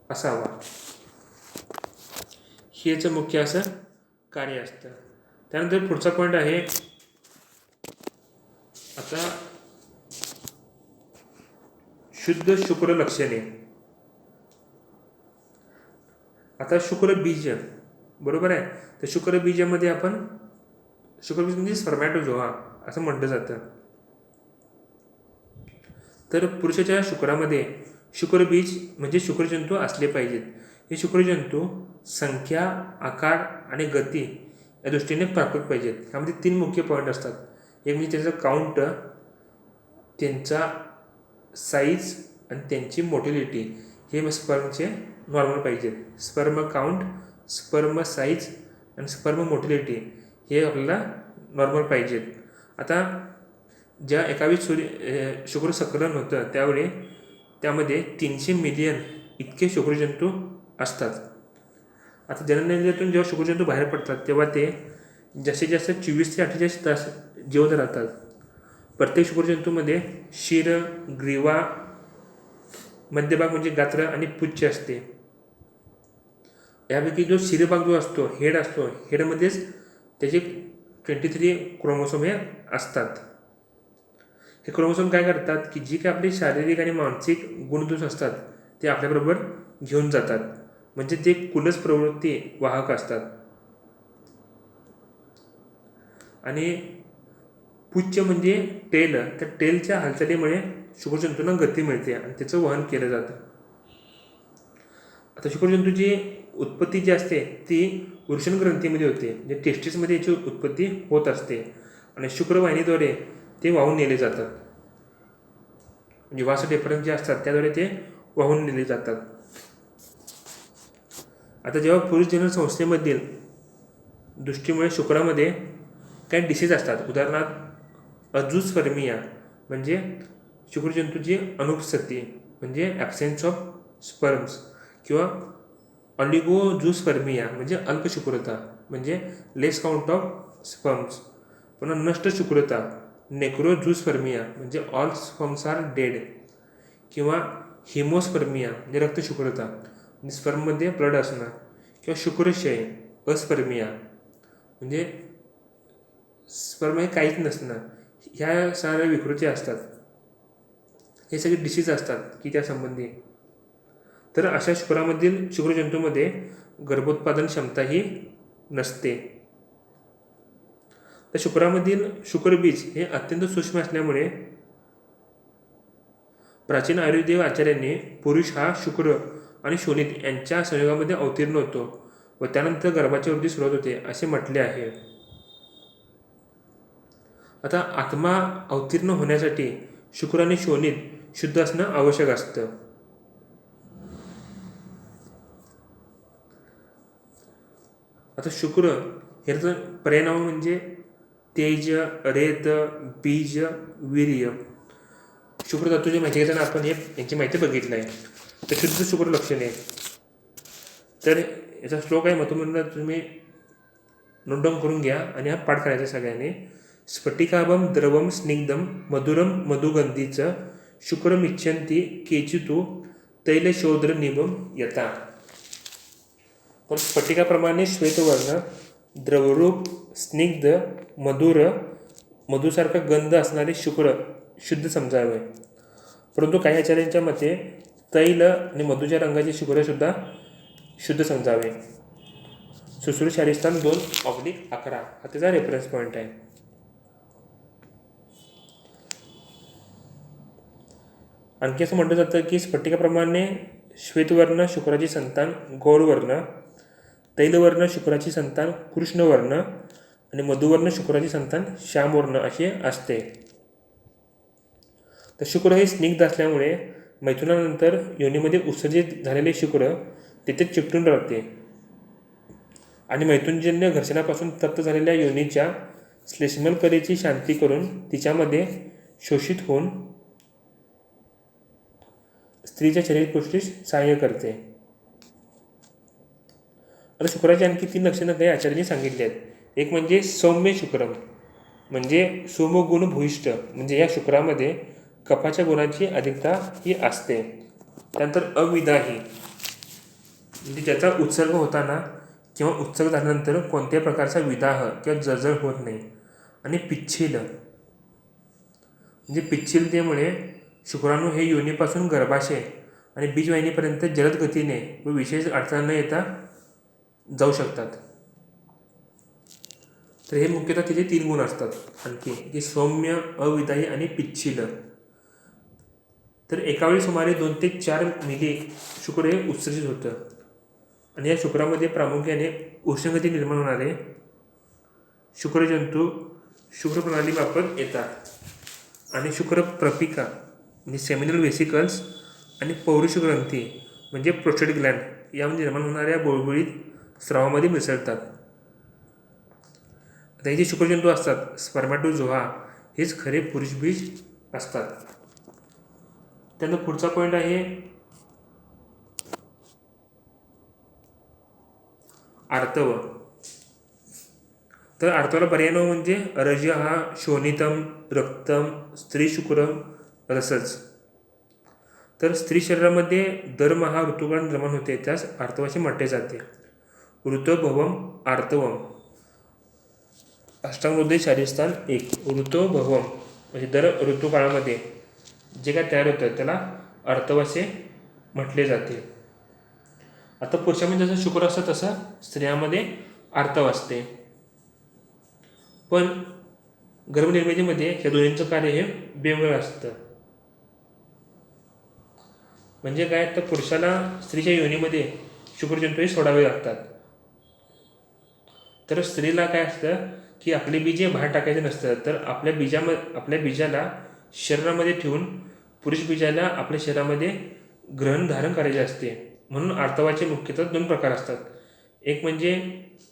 असावा, हे याचं मुख्य असं कार्य असतं. त्यानंतर पुढचा पॉईंट आहे आता शुद्ध शुक्र लक्षणे. आता शुक्रबीज बरोबर आहे. तर शुक्रबीजामध्ये आपण शुक्रबीज म्हणजे स्पर्मॅटोझोआ असं म्हटलं जातं. तर पुरुषाच्या शुक्रामध्ये शुक्रबीज म्हणजे शुक्रजंतू असले पाहिजेत. हे शुक्रजंतू संख्या, आकार आणि गती या दृष्टीने प्राकृत पाहिजेत. यामध्ये 3 मुख्य पॉईंट असतात. एक म्हणजे त्याचं काउंट, त्यांचा साईज आणि त्यांची मोटिलिटी. हे स्पर्मचे नॉर्मल पाहिजेत. स्पर्म काउंट, स्पर्म साईज आणि स्पर्म मोटिलिटी हे आपल्याला नॉर्मल पाहिजेत. आता ज्या एकावेळी शुक्रसंकलन होतं त्यावेळी त्यामध्ये 300 मिलियन इतके शुक्रजंतू असतात. आता जननेंद्रियातून जेव्हा शुक्रजंतू बाहेर पडतात तेव्हा ते जास्तीत जास्त 24 ते 48 तास जिवंत राहतात. प्रत्येक शुक्रजंतूमध्ये शिर, ग्रीवा, मध्यभाग म्हणजे गात्र आणि पुच्छ असते. यापैकी जो शिरभाग जो असतो, हेड असतो, हेडमध्येच त्याचे 23 क्रोमोसोम हे असतात. हे क्रोमोसोम काय करतात की जी काय आपली शारीरिक आणि मानसिक गुणदोष असतात ते आपल्याबरोबर घेऊन जातात. म्हणजे ते कुलस प्रवृत्ती वाहक असतात. आणि पुच्छ म्हणजे टेल, त्या टेलच्या हालचालीमुळे शुक्रजंतूंना गती मिळते आणि त्याचं वहन केलं जातं. आता शुक्रजंतूची उत्पत्ती जी असते ती वृषण ग्रंथीमध्ये होते, म्हणजे टेस्टिसमध्ये याची उत्पत्ती होत असते आणि शुक्रवाहिनीद्वारे ते वाहून नेले जातात. म्हणजे वासडेफरन्स जे असतात त्याद्वारे ते वाहून नेले जातात. आता जेव्हा पुरुष जनन संस्थेमधील दृष्टीमुळे शुक्रामध्ये काही डिसीज असतात, उदाहरणार्थ अजूस्पर्मिया म्हणजे शुक्रजंतूची अनुपस्थिती म्हणजे ॲब्सेन्स ऑफ स्पर्म्स, किंवा ऑलिगोजूस्पर्मिया म्हणजे अल्पशुक्रता म्हणजे लेस काउंट ऑफ स्पर्म्स. पुन्हा नष्ट शुक्रता नेक्रोजूस्पर्मिया म्हणजे ऑल स्पर्म्स आर डेड, किंवा हिमोस्पर्मिया म्हणजे रक्तशुक्रता म्हणजे स्पर्ममध्ये ब्लड असणं, किंवा शुक्रक्षय अस्पर्मिया म्हणजे स्पर्म हे काहीच नसणं. ह्या साऱ्या विकृती असतात. हे सगळे डिसीज असतात की त्या संबंधी. तर अशा शुक्रामधील शुक्रजंतूमध्ये गर्भोत्पादन क्षमताही नसते. तर शुक्रामधील शुक्रबीज हे अत्यंत सूक्ष्म असल्यामुळे प्राचीन आयुर्वेदीय आचार्यांनी पुरुष हा शुक्र आणि शोणित यांच्या संयोगामध्ये अवतीर्ण होतो व त्यानंतर गर्भाची वृद्धी सुरुवात होते असे म्हटले आहे. आता आत्मा अवतीर्ण होण्यासाठी शुक्र आणि शोणित शुद्ध असणं आवश्यक असतं. आता शुक्र ह्याचं पर्यायनाम म्हणजे तेज, रेत, बीज, वीर्य. शुक्र धातूची माहिती घेताना आपण यांची माहिती बघितली आहे. तर शुद्ध शुक्र लक्षणे. तर याचा श्लोक आहे महत्त्वपूर्ण, तुम्ही नोट डाऊन करून घ्या आणि हा पाठ करायचा सगळ्यांनी. स्फटिकाभम द्रवम स्निग्धम मधुरम मधुगंधीच शुक्रमिच्छन्ति केचितु तैलशोद्र निभम यथा. तर स्फटिकाप्रमाणे श्वेतवर्ण, द्रवरूप, स्निग्ध, मधुर, मधुसारखा गंध असणारे शुक्र शुद्ध समजावे. परंतु काही आचार्यांच्या मते तैल आणि मधुच्या रंगाचे शुक्रसुद्धा शुद्ध समजावे. सुश्रुतशास्त्रान 2/11 हा त्याचा रेफरन्स पॉईंट आहे. आणखी असं म्हटलं जातं की स्फटिकाप्रमाणे श्वेतवर्ण शुक्राची संतान गौरवर्ण, तैलवर्ण शुक्राची संतान कृष्णवर्ण आणि मधुवर्ण शुक्राची संतान श्यामवर्ण असे असते. तर शुक्र हे स्निग्ध असल्यामुळे मैथुनानंतर योनीमध्ये उत्सर्जित झालेले शुक्र तिथे चिकटून राहते आणि मैथुनजन्य घर्षणापासून तप्त झालेल्या योनीच्या श्लेष्मल कलेची शांती करून तिच्यामध्ये शोषित होऊन स्त्रीच्या शरीरपुष्टीस सहाय्य करते. आता शुक्राची आणखी 3 लक्षणं काही आचार्यांनी सांगितली आहेत. एक म्हणजे सौम्य शुक्रम म्हणजे सोमगुण भूयिष्ठ म्हणजे या शुक्रामध्ये कफाच्या गुणांची अधिकता ही असते. त्यानंतर अविदाही म्हणजे ज्याचा उत्सर्ग होताना किंवा उत्सर्ग झाल्यानंतर कोणत्याही प्रकारचा विदाह किंवा जळजळ होत नाही. आणि पिच्छील म्हणजे पिच्छीलतेमुळे शुक्राणू हे योनीपासून गर्भाशय आणि बीजवाहिनीपर्यंत जलद गतीने व विशेष अडचण न येता जाऊ शकतात. तर हे मुख्यतः तिचे 3 गुण असतात आणखी की सौम्य, अविदाही आणि पिच्छील. तर एकावेळी सुमारे 2 ते 4 मिली शुक्र हे उत्सर्जित होतं आणि या शुक्रामध्ये प्रामुख्याने उष्णगती निर्माण होणारे शुक्रजंतू शुक्रप्रणालीमार्फत येतात आणि शुक्रप्रपिका म्हणजे सेमिनल वेसिकल्स आणि पौरुष ग्रंथी म्हणजे प्रोस्टेट ग्लॅन्ड यामध्ये निर्माण होणाऱ्या बुळबुळीत स्रावामध्ये मिसळतात. आता हे जे शुक्रजंतू असतात स्पर्मॅटोझोआ हेच खरे पुरुषबीज असतात. त्यानंतर पुढचा पॉईंट आहे आर्तव. तर आर्तवाला पर्याय म्हणजे रज हा शोणितम रक्तम स्त्री शुक्रम रसच. तर स्त्री शरीरामध्ये दरमहा ऋतुकाळ निर्माण होते त्यास आर्तवाशी म्हटले जाते. ऋतुभवम आर्तवम. अष्टांगोदय शारीरस्थान 1. ऋतुभवम म्हणजे दर ऋतुकाळामध्ये जे काय तयार होतं त्याला आर्तव असे म्हटले जाते. आता पुरुषामध्ये जसं शुक्र असतं तसं स्त्रियांमध्ये आर्तव असते. पण गर्भनिर्मितीमध्ये ह्या दोन्हींचं कार्य हे वेगवेगळं असतं. म्हणजे काय तर पुरुषाला स्त्रीच्या योनीमध्ये शुक्रजंतू हे सोडावे लागतात. तर स्त्रीला काय असतं की आपले बीज हे बाहेर टाकायचे नसतं, तर आपल्या बीजाला शरीरामध्ये ठेवून पुरुष बीजाला आपल्या शरीरामध्ये ग्रहण धारण करायचे असते. म्हणून आर्तवाचे मुख्यतः 2 प्रकार असतात. एक म्हणजे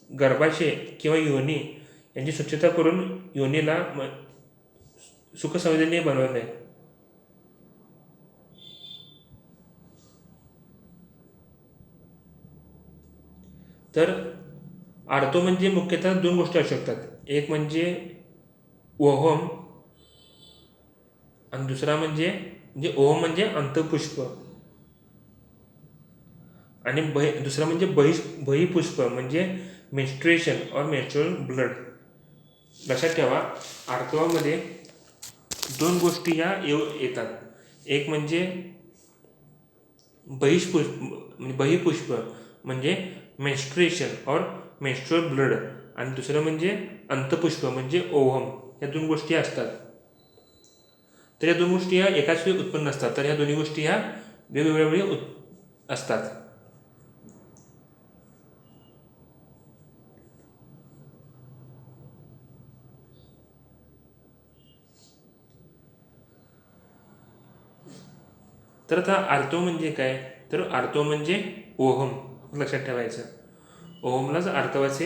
गर्भाशय किंवा योनी यांची स्वच्छता करून योनीला सुखसंवेदनीय बनवणे. तर आर्तो म्हणजे मुख्यतः 2 गोष्टी असू शकतात. एक म्हणजे ओहम आणि दुसरा म्हणजे ओहम म्हणजे अंतपुष्प आणि दुसरा म्हणजे बहिपुष्प म्हणजे मेन्स्ट्रुएशन और मेन्स्ट्रुअल ब्लड. लक्षात ठेवा आर्तवामध्ये 2 गोष्टी ह्या येतात. एक म्हणजे बहिपुष्प म्हणजे मेन्स्ट्रुएशन और मेन्स्ट्रुअल ब्लड आणि दुसरं म्हणजे अंतपुष्प म्हणजे ओहम. या 2 गोष्टी असतात. तर या 2 गोष्टी ह्या एकाच वेळी उत्पन्न असतात. तर ह्या दोन्ही गोष्टी ह्या वेगवेगळ्या वेळी असतात. तर आता आर्तव म्हणजे काय, तर आर्तव म्हणजे ओहम. लक्षात ठेवायचं ओहमलाच आर्तवाचे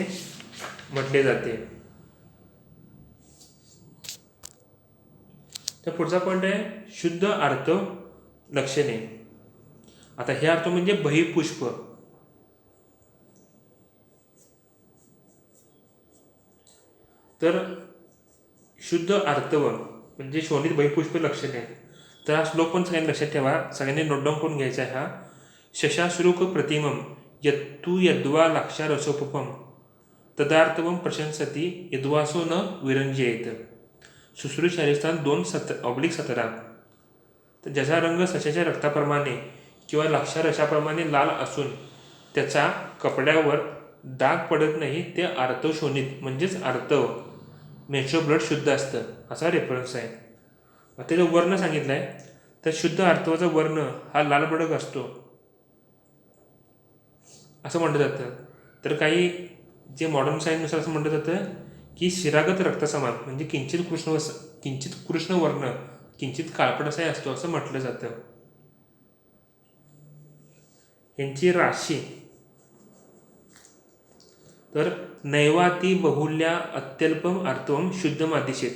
म्हटले जाते. तर पुढचा पॉईंट आहे शुद्ध आर्तव लक्षणे. आता हे आर्तव म्हणजे बहिपुष्प. तर शुद्ध आर्तव म्हणजे शोणित बहिपुष्प लक्षणे. तर हा श्लोक पण सगळ्यांनी लक्षात ठेवा, सगळ्यांनी नोट डाऊन करून घ्यायचा आहे. हा शशाश्रुक प्रतिमम यत्तु यद्वा लाक्षारसोपम तदार्थवम प्रशंसती यद्वासो न विरंजयेत. सुश्रुत शारीरस्थान 2:17. तर ज्याचा रंग सशाच्या रक्ताप्रमाणे किंवा लाक्षारसाप्रमाणे लाल असून त्याचा कपड्यावर डाग पडत नाही ते आर्तव शोणित म्हणजेच आर्तव मेन्स्ट्रुअल ब्लड शुद्ध असतं असा रेफरन्स आहे. आता जो वर्ण सांगितला आहे तर शुद्ध आर्तवाचा वर्ण हा लाल भडक असतो असं म्हटलं जातं. तर काही जे मॉडर्न सायन्सनुसार असं म्हटलं जातं की शिरागत रक्तसमान म्हणजे किंचित कृष्ण वर्ण किंचित काळपट असाही असतो असं म्हटलं जातं. यांची राशी तर नैवाती बहुल्या अत्यल्पम आर्तवम शुद्ध मादिशेत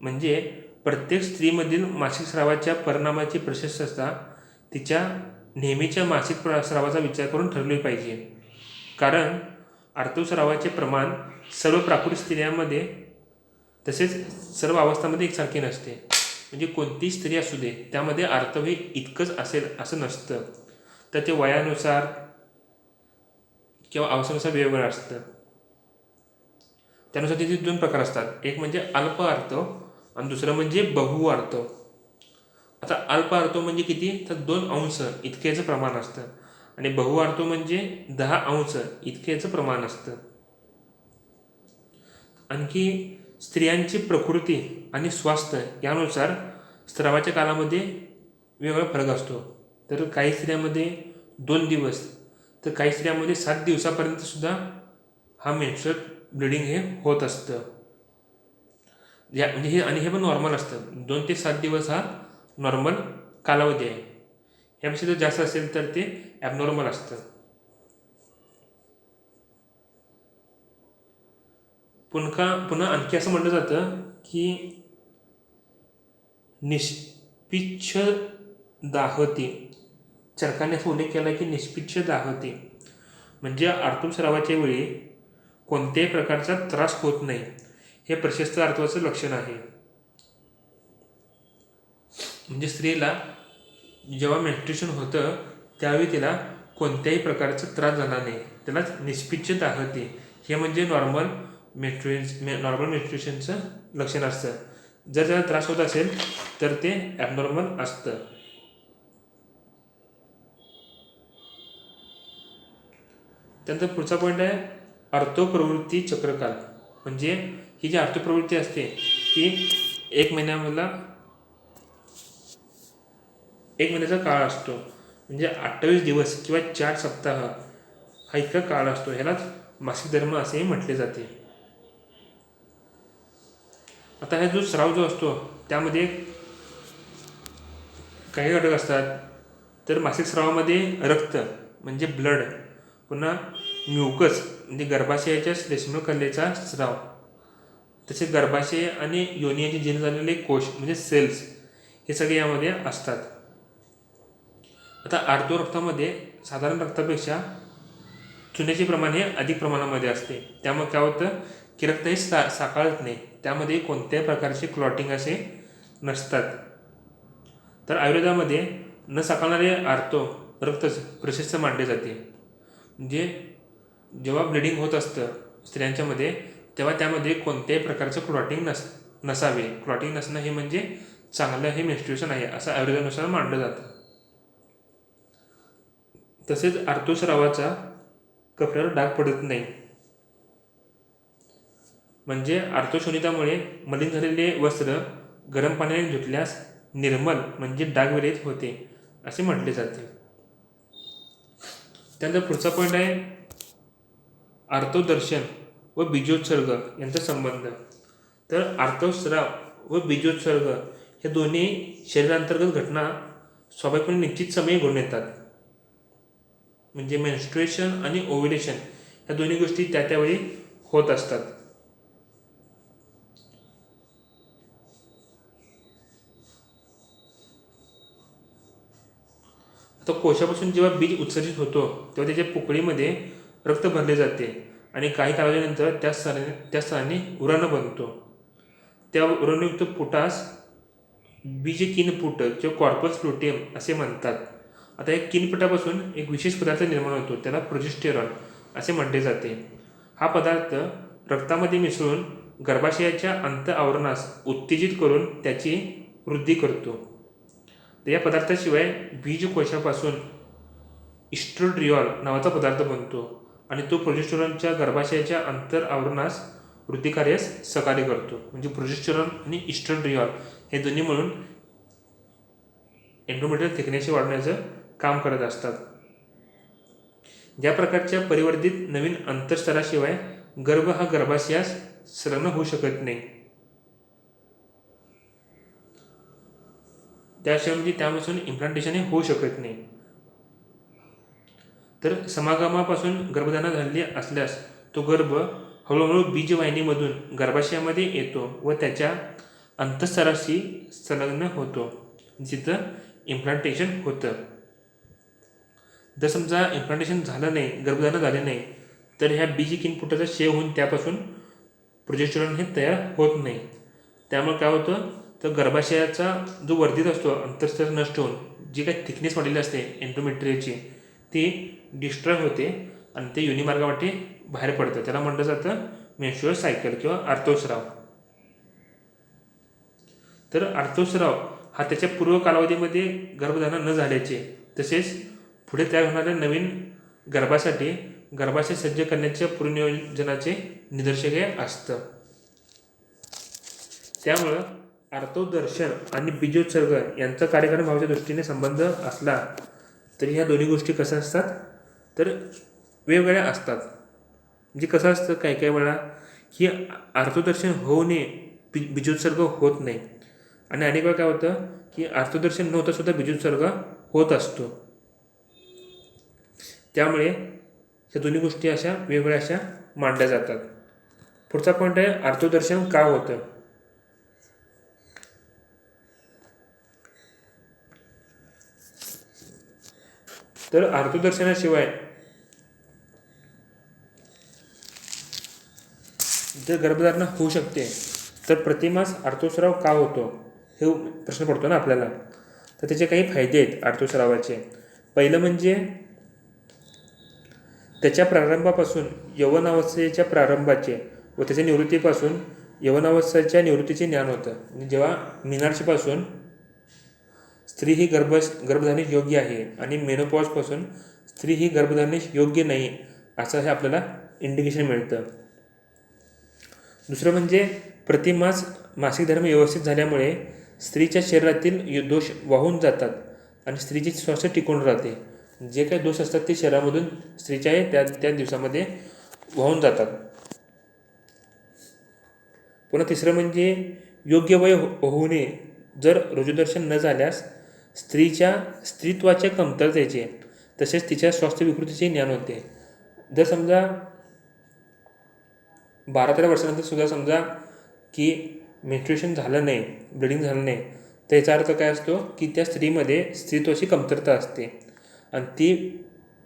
म्हणजे प्रत्येक स्त्रीमधील मासिक स्रावाच्या परिणामाची प्रशस्तता तिच्या नेहमीच्या मासिक स्रावाचा विचार करून ठरवली पाहिजे. कारण आर्तवस्रावाचे प्रमाण सर्व प्राकृत स्त्रियांमध्ये तसेच सर्व अवस्थांमध्ये एकसारखे नसते. म्हणजे कोणतीही स्त्री असू दे त्यामध्ये आर्तव हे इतकंच असेल असं नसतं. तर ते वयानुसार किंवा अवस्थेनुसार वेगवेगळं असतं. त्यानुसार तिथे 2 प्रकार असतात. एक म्हणजे अल्प आर्तव आणि दुसरं म्हणजे बहु आर्तव. आता अल्प आर्तव म्हणजे किती तर 2 अंश इतकेचं प्रमाण असतं आणि बहु आर्तव म्हणजे 10 अंश इतकेचं प्रमाण असतं. आणखी स्त्रियांची प्रकृती आणि स्वास्थ्य यानुसार स्रावाच्या कालामध्ये वेगळा फरक असतो. तर काही स्त्रियांमध्ये 2 दिवस तर काही स्त्रियांमध्ये 7 दिवसापर्यंत सुद्धा हा मेन्स्ट्रुअल ब्लिडिंग हे होत असतं. म्हणजे हे पण नॉर्मल असतं. 2 ते 7 दिवस हा नॉर्मल कालावधी आहे. ह्यापेक्षा जर जास्त असेल तर ते ॲबनॉर्मल असतं. पुन्हा आणखी असं म्हटलं जातं की निष्पिच्छ दाहते. चरकाने असं उल्लेख केला की निष्पिच्छ दाहते म्हणजे आर्तस्रावाच्या वेळी कोणत्याही प्रकारचा त्रास होत नाही, हे प्रशस्त आर्तवाचं लक्षण आहे. म्हणजे स्त्रीला जेव्हा मेन्स्ट्रुएशन होतं त्यावेळी तिला कोणत्याही प्रकारचा त्रास झाला नाही, त्यालाच निष्पिच्छ दाहते. हे म्हणजे नॉर्मल मेन्स्ट्रुएशनचं लक्षण असतं. जर त्याला त्रास होत असेल तर ते ॲबनॉर्मल असतं. त्यानंतर पुढचा पॉईंट आहे अर्थप्रवृत्ती चक्रकाल. म्हणजे ही जी अर्थप्रवृत्ती असते ही एक महिन्याचा काळ असतो. म्हणजे 28 दिवस किंवा 4 सप्ताह हा इतका काळ असतो. ह्यालाच मासिक धर्म असेही म्हटले जाते. आता हा जो स्राव जो असतो त्यामध्ये काही घटक असतात. तर मासिक स्रावामध्ये रक्त म्हणजे ब्लड, पुन्हा म्युकस म्हणजे गर्भाशयाच्या श्लेष्मकलेचा स्राव, तसेच गर्भाशय आणि योनी यांचे जीर्ण झालेले कोश म्हणजे सेल्स, हे सगळे यामध्ये असतात. आता आर्तो रक्तामध्ये साधारण रक्तापेक्षा चुन्याचे प्रमाण हे अधिक प्रमाणामध्ये असते. त्यामुळे काय होतं की रक्त हे साकाळत नाही, त्यामध्ये कोणत्याही प्रकारचे क्लॉटिंग असे नसतात. तर आयुर्वेदामध्ये न साकारणारे आर्तो रक्त प्रशस्त मानले जाते. म्हणजे जेव्हा ब्लिडिंग होत असतं स्त्रियांच्यामध्ये तेव्हा त्यामध्ये कोणत्याही प्रकारचं क्लॉटिंग नसावे. क्लॉटिंग नसणं हे म्हणजे चांगलं हे मेन्स्ट्रुएशन आहे असं आयुर्वेदानुसार मानलं जातं. तसेच आर्तस्रावाचा कपड्यावर डाग पडत नाही. म्हणजे आर्तशोणितामुळे मलिन झालेले वस्त्र गरम पाण्याने धुतल्यास निर्मल म्हणजे डागविरहित होते असे म्हटले जाते. त्यानंतर पुढचा पॉईंट आहे आर्तोदर्शन व बीजोत्सर्ग यांचा संबंध. तर आर्तस्राव व बीजोत्सर्ग हे दोन्ही शरीरांतर्गत घटना स्वाभाविकपणे निश्चित समयी घडून येतात. म्हणजे मेन्स्ट्रुएशन आणि ओव्युलेशन ह्या दोन्ही गोष्टी त्यावेळी होत असतात. आता कोशापासून जेव्हा बीज उत्सर्जित होतो तेव्हा त्याच्या पोकळीमध्ये रक्त भरले जाते आणि काही कालावधीनंतर त्या स्थानी उराण बनतो. त्या उराणयुक्त पोटास बीज किनपुट किंवा कॉर्पस लुटियम असे म्हणतात. आता या किनपटापासून एक विशेष पदार्थ निर्माण होतो, त्याला प्रोजेस्टेरॉन असे म्हटले जाते. हा पदार्थ रक्तामध्ये मिसळून गर्भाशयाच्या अंत आवरणास उत्तेजित करून त्याची वृद्धी करतो. तर या पदार्थाशिवाय बीजकोशापासून इस्ट्रोड्रिऑल नावाचा पदार्थ बनतो आणि तो प्रोजेस्टेरॉनच्या गर्भाशयाच्या अंतर आवरणास वृद्धी कार्यास सहकार्य करतो. म्हणजे प्रोजेस्टेरॉन आणि इस्ट्रोड्रिऑल हे दोन्ही म्हणून एंडोमेट्रियल थिकनेस वाढवण्याचं काम करत असतात. ज्या प्रकारच्या परिवर्धित नवीन अंतःस्तराशिवाय गर्भ हा गर्भाशयास संलग्न होऊ शकत नाही, त्याशिवाय म्हणजे त्यापासून इम्प्लांटेशन हे होऊ शकत नाही. तर समागमापासून गर्भधारणा झालेली असल्यास तो गर्भ हळूहळू बीजवाहिनीमधून गर्भाशयामध्ये येतो व त्याच्या अंतःस्तराशी संलग्न होतो, जिथं इम्प्लांटेशन होतं. जर समजा इम्प्लांटेशन झालं नाही, गर्भधारणा झाली नाही, तर ह्या बीज किनपुटाचा क्षय होऊन त्यापासून प्रोजेस्टेरॉन हे तयार होत नाही. त्यामुळे काय होतं तर गर्भाशयाचा जो वर्धित असतो अंतःस्तर नष्ट होऊन जी काही थिकनेस वाढलेली असते एंडोमेट्रियलची ती डिस्ट्रॉय होते आणि ते योनिमार्गावाटे बाहेर पडतं. त्याला म्हटलं जातं मेन्स्ट्रुअल सायकल किंवा आर्तस्राव. तर आर्तस्राव हा त्याच्या पूर्व कालावधीमध्ये गर्भधारणा न झाल्याचे तसेच पुढे तयार होणाऱ्या नवीन गर्भाशय सज्ज करण्याच्या पूर्वनियोजनाचे निदर्शक हे असतं. त्यामुळं आर्तोदर्शन आणि बीजोत्सर्ग यांचा कार्यक्रमाच्या दृष्टीने संबंध असला तरी ह्या दोन्ही गोष्टी कशा असतात तर वेगवेगळ्या असतात. म्हणजे कसं असतं काही काही वेळा की आर्तोदर्शन होऊ नये बीजोत्सर्ग होत नाही आणि अनेक वेळा काय होतं की आर्तदर्शन न होता सुद्धा बीजोत्सर्ग होत असतो. त्यामुळे ह्या दोन्ही गोष्टी अशा वेगवेगळ्या अशा मांडल्या जातात. पुढचा पॉईंट आहे आर्तदर्शन का होतं. तर आर्तदर्शनाशिवाय जर गर्भधारणा होऊ शकते तर प्रतिमास आर्तस्राव का होतो हे प्रश्न पडतो ना आपल्याला. तर त्याचे काही फायदे आहेत आर्तस्रावाचे. पहिलं म्हणजे त्याच्या प्रारंभापासून यौवनावस्थेच्या प्रारंभाचे व त्याच्या निवृत्तीपासून यौवनावस्थेच्या निवृत्तीचे ज्ञान होतं. म्हणजे जेव्हा मीनाक्षीपासून स्त्री ही गर्भधारणेस योग्य आहे आणि मेनोपॉजपासून स्त्री ही गर्भधारणेस योग्य नाही असं हे आपल्याला इंडिकेशन मिळतं. दुसरं म्हणजे प्रतिमास मासिक धर्म व्यवस्थित झाल्यामुळे स्त्रीच्या शरीरातील दोष वाहून जातात आणि स्त्रीची स्वास्थ्य टिकून राहते. जे काही दोष असतात ते शरीरामधून स्त्रीच्या त्या दिवसामध्ये वाहून जातात. पुन्हा तिसरं म्हणजे योग्य वय होऊ नये. जर ऋजुदर्शन न झाल्यास स्त्रीच्या स्त्रीत्वाच्या कमतरतेचे तसेच तिच्या स्वास्थ्य विकृतीचे ज्ञान होते. जर समजा 12-13 वर्षानंतर सुद्धा समजा की मेन्स्ट्रुएशन झालं नाही, ब्लिडिंग झालं नाही, तर याचा अर्थ काय असतो की त्या स्त्रीमध्ये स्त्रीत्वाची कमतरता असते आणि ती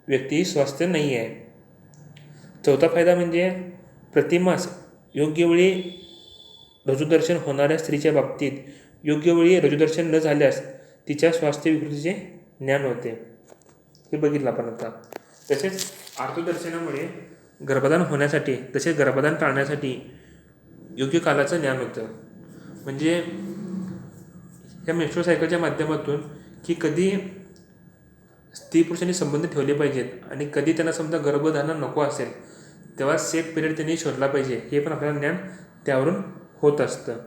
व्यक्ती स्वस्थ नाही आहे. चौथा फायदा म्हणजे प्रतिमास योग्य वेळी ऋजुदर्शन होणाऱ्या स्त्रीच्या बाबतीत योग्य वेळी ऋजुदर्शन न झाल्यास तिच्या स्वास्थ्य विकृतीचे ज्ञान होते. हे बघितलं आपण आता. तसेच आर्तदर्शनामुळे गर्भधान होण्यासाठी तसेच गर्भधान टाळण्यासाठी योग्य कालाचं ज्ञान होतं. म्हणजे ह्या मेन्स्ट्रुअल सायकलच्या माध्यमातून की कधी स्त्री पुरुषांनी संबंध ठेवले पाहिजेत आणि कधी त्यांना समजा गर्भधारणा नको असेल तेव्हा सेफ पिरियड त्यांनी शोधला पाहिजे, हे पण आपल्याला ज्ञान त्यावरून होत असतं.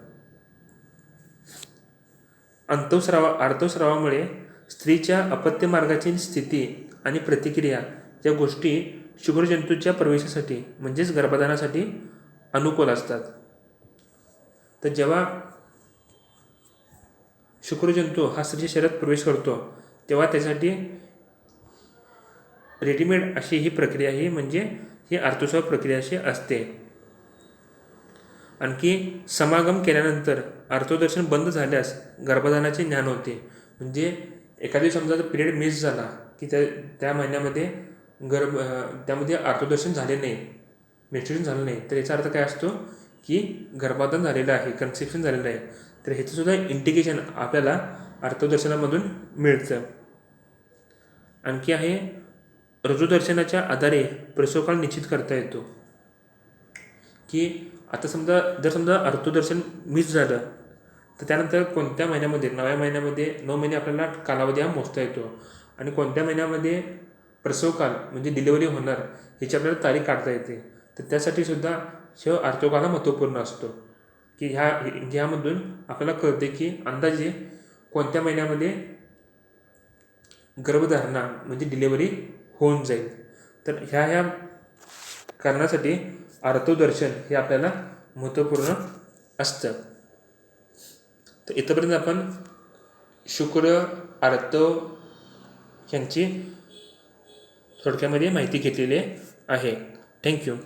आर्तस्रावामुळे स्त्रीच्या अपत्य मार्गाची स्थिती आणि प्रतिक्रिया या गोष्टी शुक्रजंतूच्या प्रवेशासाठी म्हणजेच गर्भधानासाठी अनुकूल असतात. तर जेव्हा शुक्रजंतू हा स्त्रीच्या शरीरात प्रवेश करतो तेव्हा त्यासाठी रेडीमेड अशी ही प्रक्रिया ही म्हणजे ही आर्तस्राव प्रक्रिया अशी असते. आणखी समागम केल्यानंतर आर्तदर्शन बंद झाल्यास गर्भधानाचे ज्ञान होते. म्हणजे एखादी समजा जर पिरियड मिस झाला की त्या महिन्यामध्ये त्यामध्ये आर्तदर्शन झाले नाही, मेन्स्ट्रुएशन झालं नाही, तर याचा अर्थ काय असतो की गर्भधान झालेलं आहे, कन्सेप्शन झालेलं आहे. तर ह्याचंसुद्धा इंडिकेशन आपल्याला आर्तदर्शनामधून मिळतं. आणखी आहे ऋजुदर्शनाच्या आधारे प्रसवकाळ निश्चित करता येतो. की आता जर समजा आर्तदर्शन मिस झालं तर त्यानंतर कोणत्या महिन्यामध्ये 9व्या महिन्यामध्ये 9 महिने आपल्याला कालावधी हा मोजता येतो आणि कोणत्या महिन्यामध्ये प्रसवकाल म्हणजे डिलिव्हरी होणार ह्याची आपल्याला तारीख काढता येते. तर त्यासाठी सुद्धा आर्तकाल हा महत्त्वपूर्ण असतो की ह्यामधून आपल्याला कळते की अंदाजे कोणत्या महिन्यामध्ये गर्भधारणा म्हणजे डिलिव्हरी होऊन जाईल. तर ह्या कारणासाठी आर्तदर्शन हे आपल्याला महत्त्वपूर्ण असतं. तर इथंपर्यंत आपण शुक्र आर्तव यांची थोडक्यामध्ये माहिती घेतलेली आहे. थँक्यू.